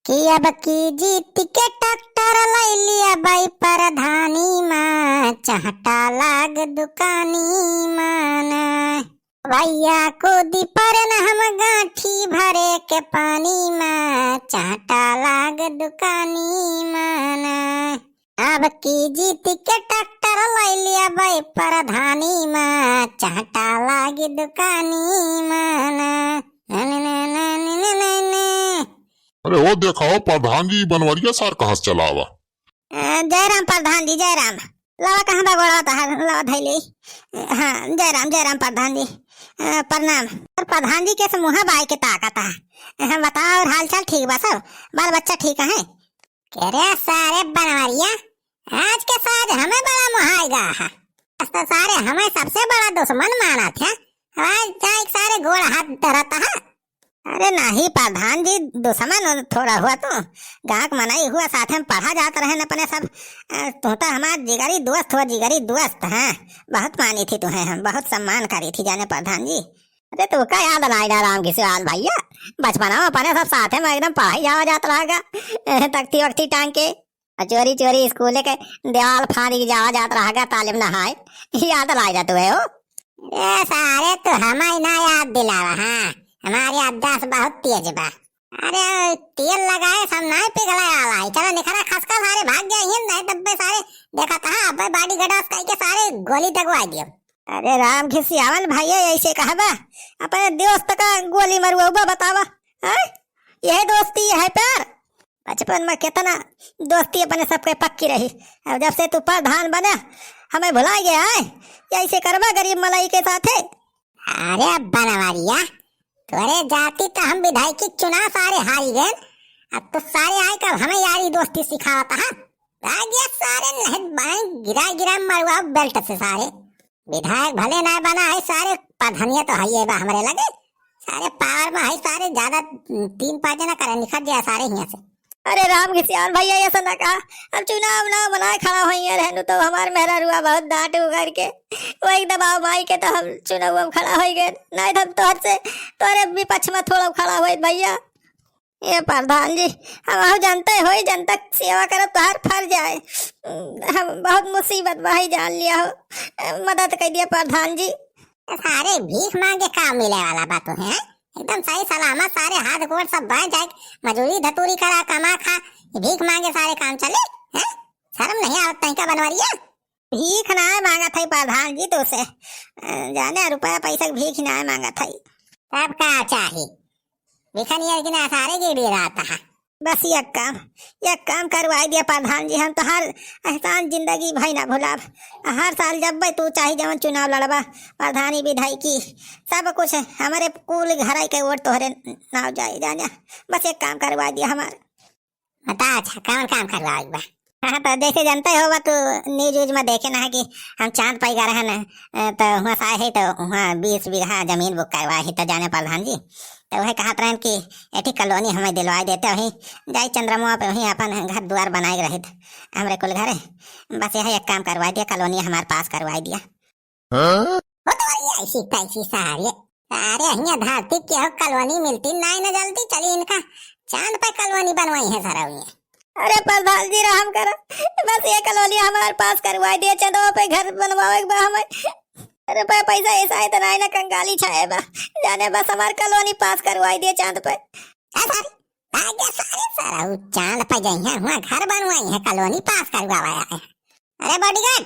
कि अब की जीत के ट्रैक्टर लै लिया बाई परधानी माँ चाहता लाग दुकानी माना भैया कूदी पर न हम गांठी भरे के पानी माँ चाहता लाग दुकानी माना अब की जीत के ट्रैक्टर लै लिया बाई परधानी माँ चाहता लाग दुकानी माना अरे वो देखाओ प्रधान जी बनवरिया सार कहाँ से चला हुआ। जयराम प्रधान जी जयराम लवा कहाँ बगोड़ा होता है लवा धैली। हाँ जयराम प्रधान जी प्रणाम। और प्रधान जी कैसे मुँह बाई के ताकत है। हाँ बताओ और हाल चाल ठीक बा सब बाल बच्चा ठीक है। कह रहे सारे बनवरिया आज के साथ हमें बड़ा मुहायगा है तो सारे हमें सबसे बड़ा दुश्मन माना था। आज जाए सारे गोड़ हाथ धरता है। अरे नहीं प्रधान जी दुश्मन थोड़ा हुआ तो गाहक मनाई हुआ साथ में पढ़ा जाता रहे न अपने सब। तू तो हमारा जिगरी दोस्त हुआ जिगरी दोस्त है। बहुत मानी थी तुम्हें हम बहुत सम्मान करी थी जाने प्रधान जी। अरे तू का याद लाई राम किशोर भैया बचपना में अपने सब साथ में एकदम पढ़ाई जावा जाता रहेगा तख्ती वक्ती टांग के चोरी चोरी स्कूल के दीवाल फाड़ी जावा जाता रहेगा तालीम नहाए याद लाई जा तुम्हें हो। सारे तो हमारी ना याद दिला रहा हमारी याददाश्त बहुत तेज बा। अरे तेल लगाए सब नहीं पिघला आला चलो निखरा खसका सारे भाग गए ही नहीं डब्बे सारे देखा था अब बॉडी गडास कह के सारे गोली दगवा दियो। अरे राम खिसियावन भैया ऐसे कहा बा अपने दोस्त का गोली मरवा बतावा यही दोस्ती है प्यार। बचपन में कितना दोस्ती अपने सबके पक्की रही अब जब से तू प्रधान बना हमें भुला गया है ऐसे करवा गरीब मलाई के साथ है। अरे बनवारिया अरे जाती तो हम विधायक चुनाव सारे हारी गए अब तो सारे आए कर हमें यारी दोस्ती सिखाता है। सारे गिरा मरवा बेल्ट से सारे विधायक भले ना बना है सारे प्रधानिया तो है बा हमारे लगे सारे पावर में है सारे ज्यादा 3-5 जना करे निखट जाए सारे यहाँ से। अरे राम किशोर भैया ऐसा ना कहा हम चुनाव ना बनाए खड़ा हुई रहने तो हमारे मेहरा रुआ बहुत डांट करके वही दबाव माई के तो हम चुनाव में खड़ा हो गए नहीं तो तोहर से तोरे विपक्ष में थोड़ा खड़ा हुए भैया। ये प्रधान जी हम जानते हो जनता सेवा करो तो हर फर्ज आए हम बहुत मुसीबत में जान लिया हो मदद कर दिया प्रधान जी। सारे भीख मांगे काम मिले वाला बात है एकदम सही सलामत सारे हाथ गोड़ सब बांध जाए मजूरी धतूरी करा कमा खा भीख मांगे सारे काम चले हैं शर्म नहीं आवत का बनवरिया। भीख ना मांगा था प्रधान जी तो से जाने रुपया पैसा भीख ना मांगा था तब का चाहिए भिखनिया की ना सारे गिरी रहता है बस एक काम करवाई दिया प्रधान जी हम तो हर एहसान जिंदगी भाई ना भुला हर साल जब भाई तू चाहे जवन चुनाव लड़बा प्रधानी विधायकी सब कुछ हमारे कुल घर के वोट तोहरे नाव जाए जाने बस एक काम करवा दिया हमारे बता। अच्छा कौन काम करवाई बा। हाँ तो जैसे जानते हो तो न्यूज में देखे ना है कि हम चांद पाई गा रहे न तो वहाँ से है तो वहाँ 20 बीघा जमीन बुक करवा है तो जाने प्रधान जी तो वही कहा रहन कि एठी कॉलोनी हमें दिलवाई देते वही जाई चंद्रमा पे वही अपन घर द्वार बनाए रहे हमारे कुल घरे बस यही एक काम करवा दिया कॉलोनी हमारे पास करवाई दिया। ऐसी पैसी सारे यहाँ धरती के कॉलोनी मिलती नहीं न जल्दी चली इनका चांद पे कॉलोनी बनवाई है सारा। अरे प्रधान जी राम करो बस ये कॉलोनी हमारे पास करवा दिया चंदवा पे घर बनवावे हमें। अरे पैसा ऐसा है तो नहीं ना कंगाली छाए बा जाने बस हमारे कॉलोनी पास करवाई दिए चांद पे सारा चांद पे गई है वहाँ घर बनवाई है कॉलोनी पास करवाया है। अरे बॉडीगार्ड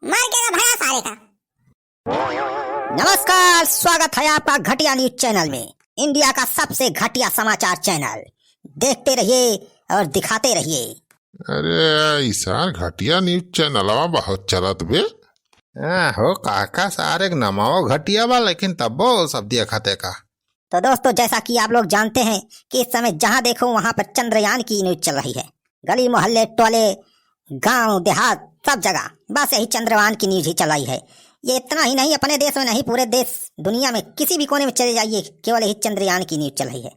मार के भगा सारे का। नमस्कार स्वागत है आपका घटिया न्यूज चैनल में इंडिया का सबसे घटिया समाचार चैनल देखते रहिए और दिखाते रहिए। अरे ऐसा घटिया न्यूज चैनल बहुत चलत बे हो काका सारे नमाओ घटिया बा लेकिन तब्बो सब देखते का। तो दोस्तों जैसा कि आप लोग जानते हैं कि इस समय जहां देखो वहां पर चंद्रयान की न्यूज चल रही है। गली मोहल्ले टोले गांव देहात सब जगह बस यही चंद्रयान की न्यूज ही चल रही है। ये इतना ही नहीं अपने देश में नहीं पूरे देश दुनिया में किसी भी कोने में चले जाइए केवल यही चंद्रयान की न्यूज चल रही है।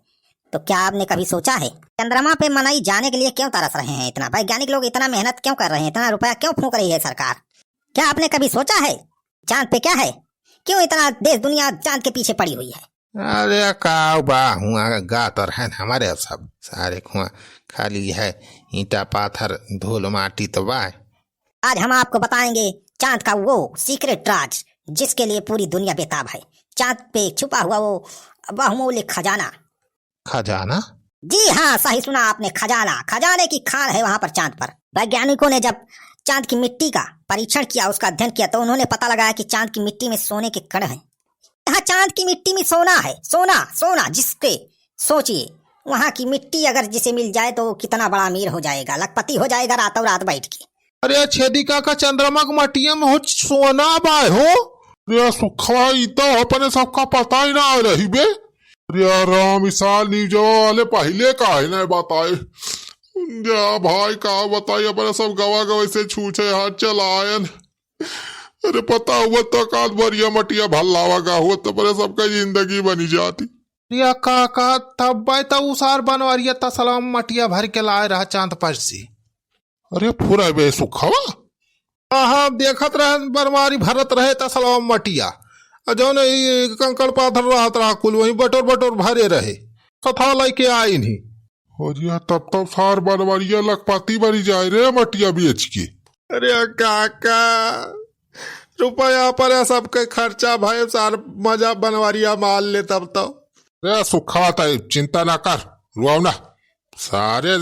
तो क्या आपने कभी सोचा है चंद्रमा पे मनाई जाने के लिए क्यों तरस रहे हैं इतना वैज्ञानिक लोग इतना मेहनत क्यों कर रहे हैं इतना रुपया क्यों फूंक रही है सरकार। क्या आपने कभी सोचा है चांद पे क्या है क्यों इतना देश दुनिया चांद के पीछे पड़ी हुई है। अरे का बा हुआ गा तो रहे हमारे सब सारे हुआ खाली है ईंटा पाथर धूल माटी तो बा। आज हम आपको बताएंगे चांद का वो सीक्रेट राज जिसके लिए पूरी दुनिया बेताब है। चांद पे छुपा हुआ वो बहुमूल्य खजाना। खजाना? जी हाँ, सही सुना आपने, खजाना। खजाने की खान है वहां पर चांद पर। वैज्ञानिकों ने जब चांद की मिट्टी का परीक्षण किया, उसका अध्ययन किया, तो उन्होंने पता लगाया कि चांद की मिट्टी में सोने के कण हैं। यहाँ चांद की मिट्टी में सोना है, सोना सोना। जिसके सोचिए वहां की मिट्टी अगर जिसे मिल जाए तो कितना बड़ा अमीर हो जाएगा, लखपति हो जाएगा रातों रात बैठ के। अरे छेदिका का चंद्रमा का मटिया में हो सोना बाय हो। अरे सुखवा तो अपने सबका पता ही ना रही बे। अरे राम विशाल न्यूज वाले पहले का है ना बताए जा भाई का बताई अपने सब गवा गवा से छूछे हाथ चलायन। अरे पता हुआ तो काल बरिया मटिया भल्लावा का हुआ तो अपने सबका जिंदगी बनी जाती। या काका तब बाय तब उसार बनवारिया तसलाम मटिया भर के लाए रहा चांद पर से। अरे पूरा बे सुखवा हाँ देखत रहे बनवारी भरत रहे तसलाम मटिया जो कंकड़ पाथर रहत रहा कुल वही बटोर बटोर भरे रहे कथा लेके आई नहीं। और तब सार बनवारिया लखपति बनी जाए रे मटिया बेच के। अरे काका रुपया पर सबके खर्चा भाई सार मजा बनवारिया माल ले तब तो। अरे सुखा था चिंता ना कर रुआव ना सारे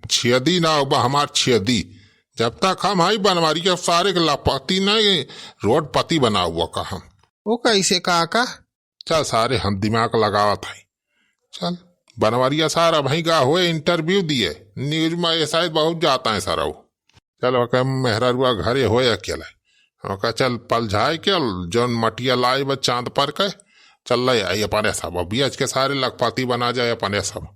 छेदी ना होगा हमार छेदी। जब तक हम हाई बनवारिया सारे लपति नहीं रोड पति बना हुआ का हम। वो कैसे काका? चल सारे हम दिमाग लगावा था। चल बनवारिया सारा वही का हुए इंटरव्यू दिए न्यूज में ये शायद बहुत जाता है सारा वो। चल वह मेहरा रुआ घरे हो अकेला चल पल जाए के जौन मटिया लाई बस चांद पर के चल आई अपने सब बियाज के सारे लखपति बना जाए अपने सब।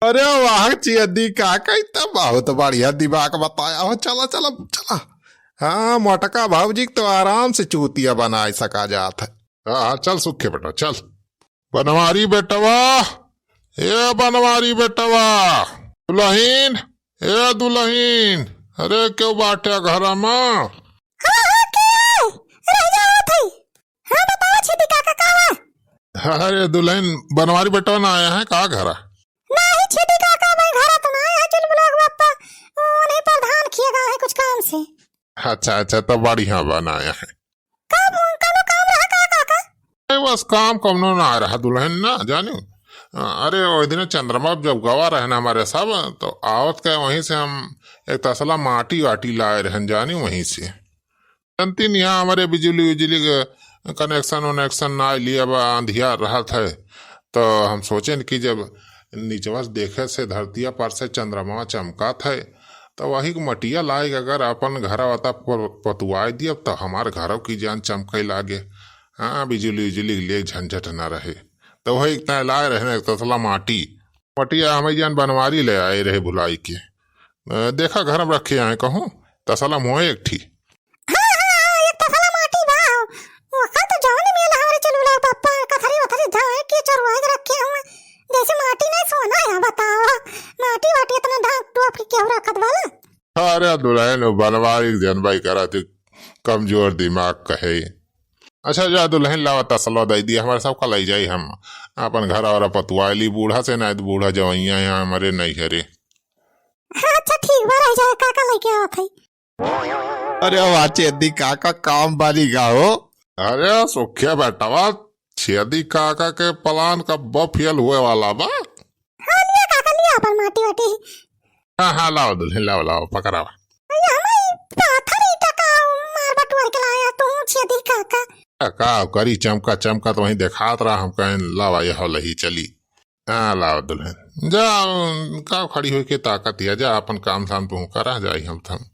अरे वाह चेदी काका इतना बहुत बढ़िया दिमाग बताया हो। चला चला चला हाँ मोटका भावजी तो आराम से चूतिया बना सका जात है। हाँ चल सुखे बेटा चल। बनवारी बेटवा ए बनवारी बेटवा दुल्हीन ए दुल्हीन अरे क्यों बाटे घर में? अरे दुल्हन बनवारी बेटवा ना आया है कहा घरा? नहीं छेदी काका मैं घर तो ना आया चल बुलाओ बापा नहीं प्रधान किएगा है कुछ काम से। अच्छा अच्छा तो बढ़िया बनाया है। काम रहा काका? बस काम कमनो ना आ रहा दुल्हन ना जानो। अरे वो दिन चंद्रमा जब गवा रहे ना हमारे सब तो आवत के वहीं से हम एक तसला माटी वाटी लाए रहन जानी वहीं से। जनती यहाँ हमारे बिजली कनेक्शन वनेक्शन ना लिए अब अंधिया रहा था तो हम सोचे कि जब नीचवा देखे से धरतिया पर से चंद्रमा चमका था तो वही मटिया लाए अगर अपन घर वाता पतुआ दिए तो हमारे घरों की जान चमके लागे। हाँ बिजली उजली लिए झंझट ना रहे तो वही इतना लाए रहे तसला मटिया हमें जान बनवारी ले आए रहे भुलाई के। देखा घर में रखे आए कहूँ तसला मोए एक ठी अरे दुल्हन बनवारी जनबाई करा तू कमजोर दिमाग कहे। अच्छा जा दुल्हन लावा तसला दे दिया हमारे सब का ले जाई हम अपन घर और पतुआली बूढ़ा से ना बूढ़ा जवैया यहाँ हमारे नहीं हरे। अच्छा ठीक बा रह जाए काका लेके आवत है। अरे वाह चेदी काका काम बारी का हो। अरे सुखिया बेटवा छेदी काका के प्लान का बफियल हुए वाला बा। हाँ लिया काका लिया अपन माटी वाटी। हाँ हाँ लाओ दुल्हन लाओ पकड़ावा। का करी चमका चमका तो वहीं देखात रहा हम कहें लावा यह लही चली। हाँ लाओ दुल्हन जा का खड़ी हुई के ताकत या जा अपन काम धाम तू करा जाई हम थम।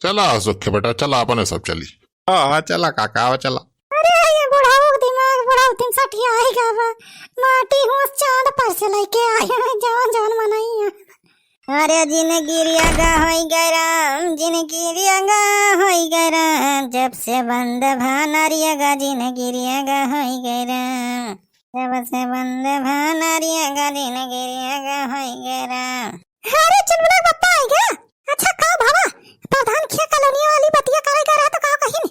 चला सुखे बेटा चला अपने सब चली। हाँ चला काका चला। अरे ये बुढ़ाऊ दिमाग बुढ़ाऊ दिन सठिया आएगा बा माटी हूँ चांद पर से लेके आए हैं जवान जवान मनाई। अरे जिंदगी रियागा होई गरम जिंदगी रियागा होई गरम जब से बंद भानारियागा जिंदगी रियागा होई गरम जब से बंद भानारियागा जिंदगी रियागा होई गरम। अरे चल बुला बप्पा आई गया। अच्छा का भावा प्रधान किया कॉलोनी वाली बतिया करे कर रहा तो का कहीं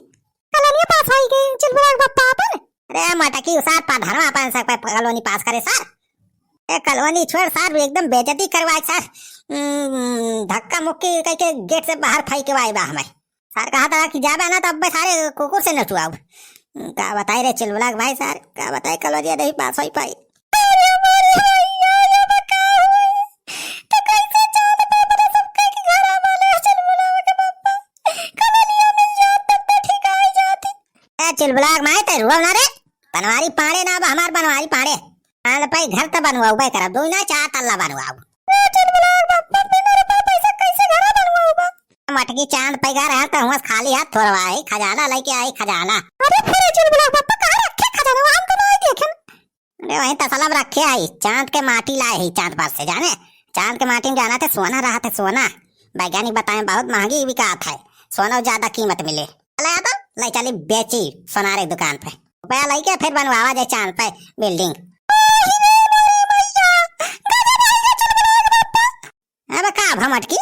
कॉलोनी पास आई गई चल बुला बप्पा अपन। अरे माटा मुखी सार प्रधानवा अपन सब कॉलोनी पास करे सर। ए कॉलोनी छोड़ सर एकदम बेइज्जती करवाए सर। धक्का मुक्की कह के गेट से बाहर फेंक के आए बा हमें। सर कहा था कि जाबे ना तो अब सारे कुकुर से नचुआब। का बताई रे चिलबुलाक भाई सर, का बताई कॉलेज नहीं पास हो पाई। चिलबुलाक माए ते रुआ ना रे, बनवारी पाड़े ना अब हमार बनवारी पाड़े। आन भाई घर तो बनवाऊ भाई करब दो ना 4 तल्ला बनवाऊ। मटकी चांद पैगा रहा तो हुआ खाली हाथ थोड़ा आई खजाना लेके आई खजाना। अरे फिर चिलबुलाक पापा कहां रखे खजाना हमको नहीं देखे। अरे वहीं तसलम रखे आई चांद के माटी लाए ही चांद पर से जाने। चांद के माटी में जाना थे सोना रहा थे सोना। वैज्ञानिक बताए बहुत महंगी बिकात है, सोना ज्यादा कीमत मिले। चले आता ले चली बेची सोनारे दुकान पे रुपया लेके फिर बनवावा जाए चांद पे बिल्डिंग। अब का भमटकी